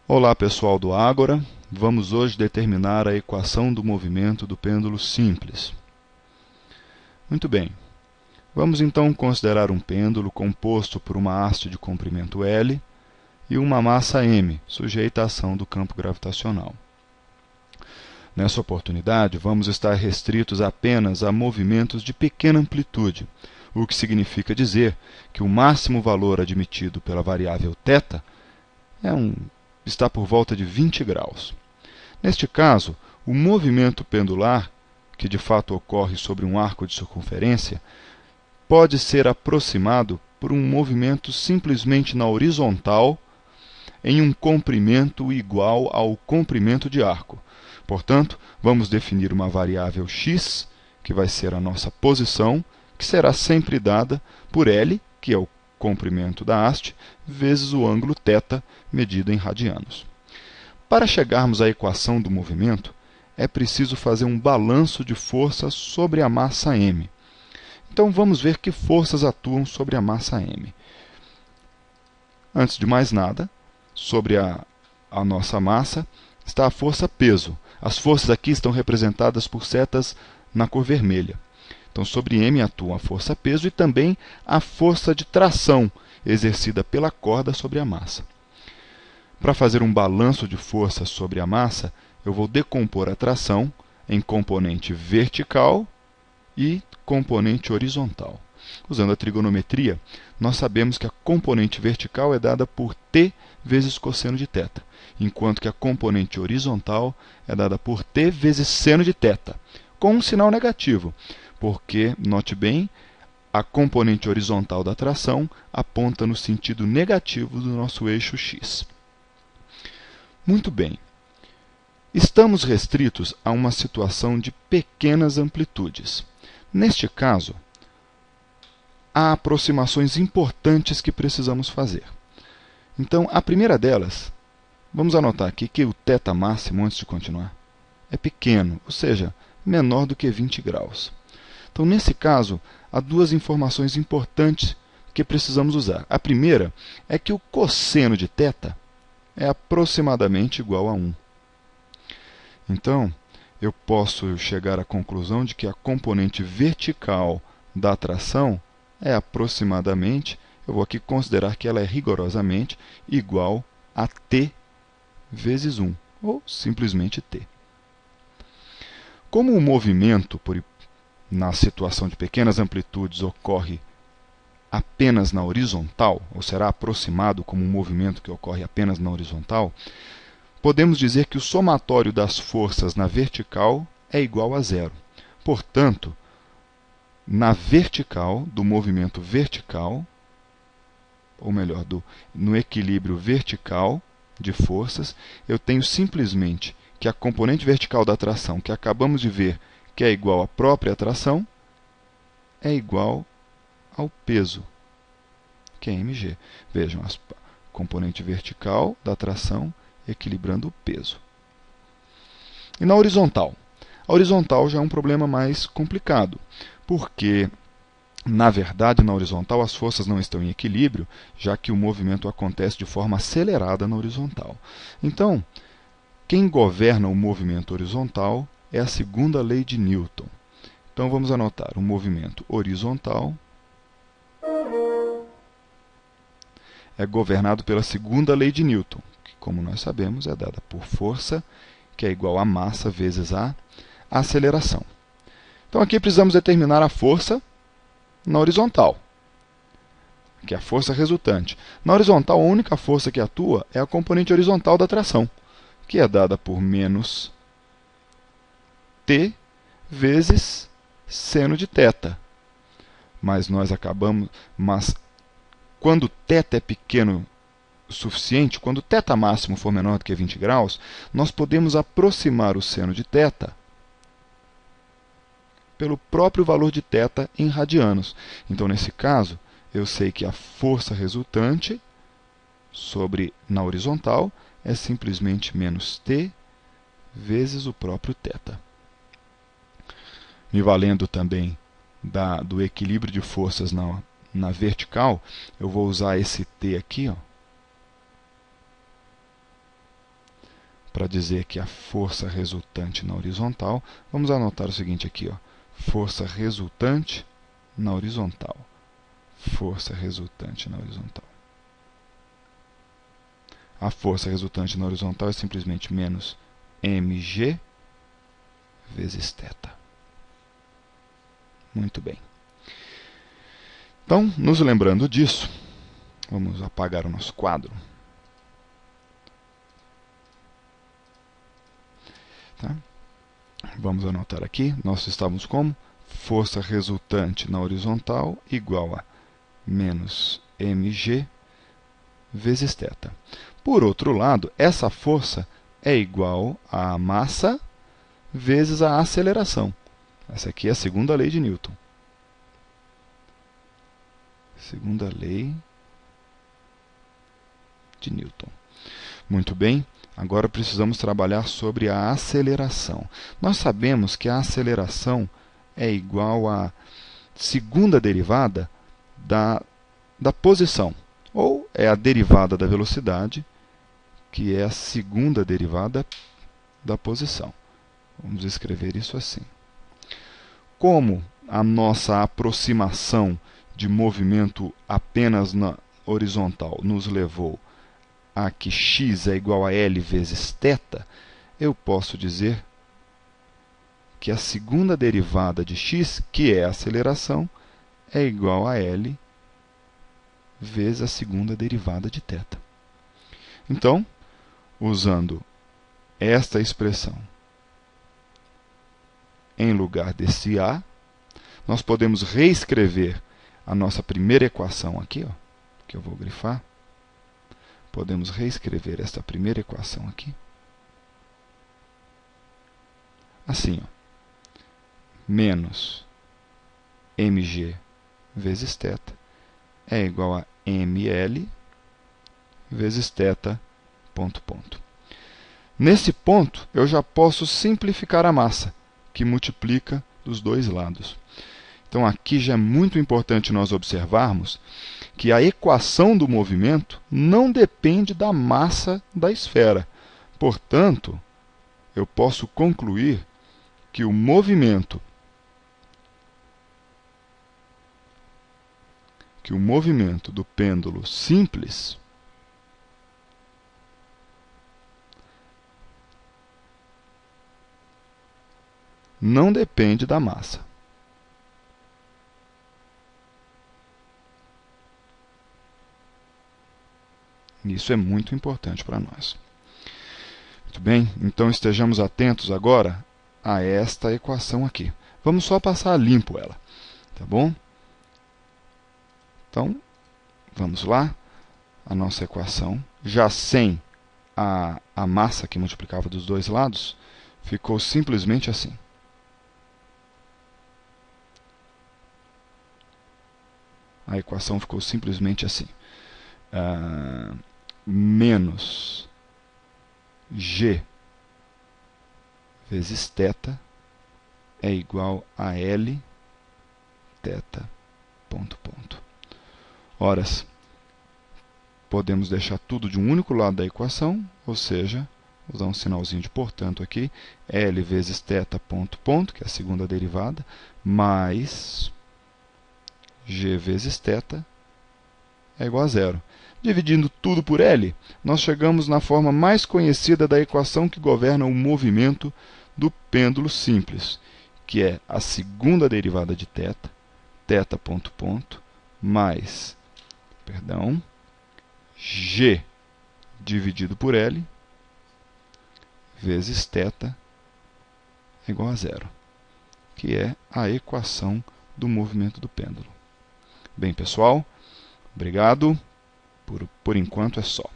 Olá pessoal do Ágora, vamos hoje determinar a equação do movimento do pêndulo simples. Muito bem, vamos então considerar um pêndulo composto por uma haste de comprimento L e uma massa m, sujeita à ação do campo gravitacional. Nessa oportunidade, vamos estar restritos apenas a movimentos de pequena amplitude, o que significa dizer que o máximo valor admitido pela variável θ está por volta de 20 graus. Neste caso, o movimento pendular, que de fato ocorre sobre um arco de circunferência, pode ser aproximado por um movimento simplesmente na horizontal em um comprimento igual ao comprimento de arco. Portanto, vamos definir uma variável x, que vai ser a nossa posição, que será sempre dada por L, que é o comprimento da haste, vezes o ângulo θ, medido em radianos. Para chegarmos à equação do movimento, é preciso fazer um balanço de forças sobre a massa m. Então, vamos ver que forças atuam sobre a massa m. Antes de mais nada, sobre a nossa massa está a força peso. As forças aqui estão representadas por setas na cor vermelha. Então, sobre M atua a força peso e também a força de tração exercida pela corda sobre a massa. Para fazer um balanço de força sobre a massa, eu vou decompor a tração em componente vertical e componente horizontal. Usando a trigonometria, nós sabemos que a componente vertical é dada por t vezes cosseno de θ, enquanto que a componente horizontal é dada por t vezes seno de θ, com um sinal negativo, porque, note bem, a componente horizontal da tração aponta no sentido negativo do nosso eixo x. Muito bem. Estamos restritos a uma situação de pequenas amplitudes. Neste caso, há aproximações importantes que precisamos fazer. Então, a primeira delas, vamos anotar aqui que o θ máximo, antes de continuar, é pequeno, ou seja, menor do que 20 graus. Então, nesse caso, há duas informações importantes que precisamos usar. A primeira é que o cosseno de θ é aproximadamente igual a 1. Então, eu posso chegar à conclusão de que a componente vertical da tração é aproximadamente, eu vou aqui considerar que ela é rigorosamente igual a t vezes 1, ou simplesmente t. Como o movimento na situação de pequenas amplitudes ocorre apenas na horizontal, ou será aproximado como um movimento que ocorre apenas na horizontal, podemos dizer que o somatório das forças na vertical é igual a zero. Portanto, na vertical, do movimento vertical, ou melhor, no equilíbrio vertical de forças, eu tenho simplesmente que a componente vertical da tração, que acabamos de ver que é igual à própria tração, é igual ao peso, que é mg. Vejam, a componente vertical da tração equilibrando o peso. E na horizontal? A horizontal já é um problema mais complicado, porque, na verdade, na horizontal as forças não estão em equilíbrio, já que o movimento acontece de forma acelerada na horizontal. Então, quem governa o movimento horizontal é a segunda lei de Newton. Então, vamos anotar o movimento horizontal é governado pela segunda lei de Newton, que, como nós sabemos, é dada por força, que é igual a massa vezes a aceleração. Então, aqui precisamos determinar a força na horizontal, que é a força resultante. Na horizontal, a única força que atua é a componente horizontal da tração, que é dada por menos t vezes seno de θ. Mas quando θ é pequeno o suficiente, quando θ máximo for menor do que 20 graus, nós podemos aproximar o seno de θ pelo próprio valor de θ em radianos. Então, nesse caso, eu sei que a força resultante na horizontal é simplesmente menos t vezes o próprio θ. Me valendo também do equilíbrio de forças na vertical, eu vou usar esse t aqui, para dizer que a força resultante na horizontal, vamos anotar o seguinte aqui, ó, força resultante na horizontal. Força resultante na horizontal. A força resultante na horizontal é simplesmente menos mg vezes θ. Muito bem. Então, nos lembrando disso, vamos apagar o nosso quadro. Tá? Vamos anotar aqui, nós estávamos como? Força resultante na horizontal igual a menos mg vezes θ. Por outro lado, essa força é igual à massa vezes a aceleração. Essa aqui é a segunda lei de Newton. Segunda lei de Newton. Muito bem, agora precisamos trabalhar sobre a aceleração. Nós sabemos que a aceleração é igual à segunda derivada da posição, ou é a derivada da velocidade, que é a segunda derivada da posição. Vamos escrever isso assim. Como a nossa aproximação de movimento apenas na horizontal nos levou a que x é igual a L vezes θ, eu posso dizer que a segunda derivada de x, que é a aceleração, é igual a L vezes a segunda derivada de θ. Então, usando esta expressão em lugar desse A, nós podemos reescrever a nossa primeira equação aqui, ó, que eu vou grifar. Podemos reescrever esta primeira equação aqui. Assim, ó, menos mg vezes θ é igual a ml vezes θ ponto, ponto. Nesse ponto, eu já posso simplificar a massa, que multiplica dos dois lados. Então, aqui já é muito importante nós observarmos que a equação do movimento não depende da massa da esfera. Portanto, eu posso concluir que o movimento do pêndulo simples não depende da massa. Isso é muito importante para nós. Muito bem, então estejamos atentos agora a esta equação aqui. Vamos só passar limpo ela, tá bom? Então, vamos lá. A nossa equação, já sem a massa que multiplicava dos dois lados, ficou simplesmente assim. A equação ficou simplesmente assim. Menos g vezes θ é igual a L θ ponto, ponto. Ora, podemos deixar tudo de um único lado da equação, ou seja, vou usar um sinalzinho de portanto aqui, L vezes θ ponto, ponto, que é a segunda derivada, mais g vezes θ é igual a zero. Dividindo tudo por L, nós chegamos na forma mais conhecida da equação que governa o movimento do pêndulo simples, que é a segunda derivada de θ, θ ponto, ponto, mais, g dividido por L, vezes θ é igual a zero, que é a equação do movimento do pêndulo. Bem, pessoal, obrigado. Por enquanto é só.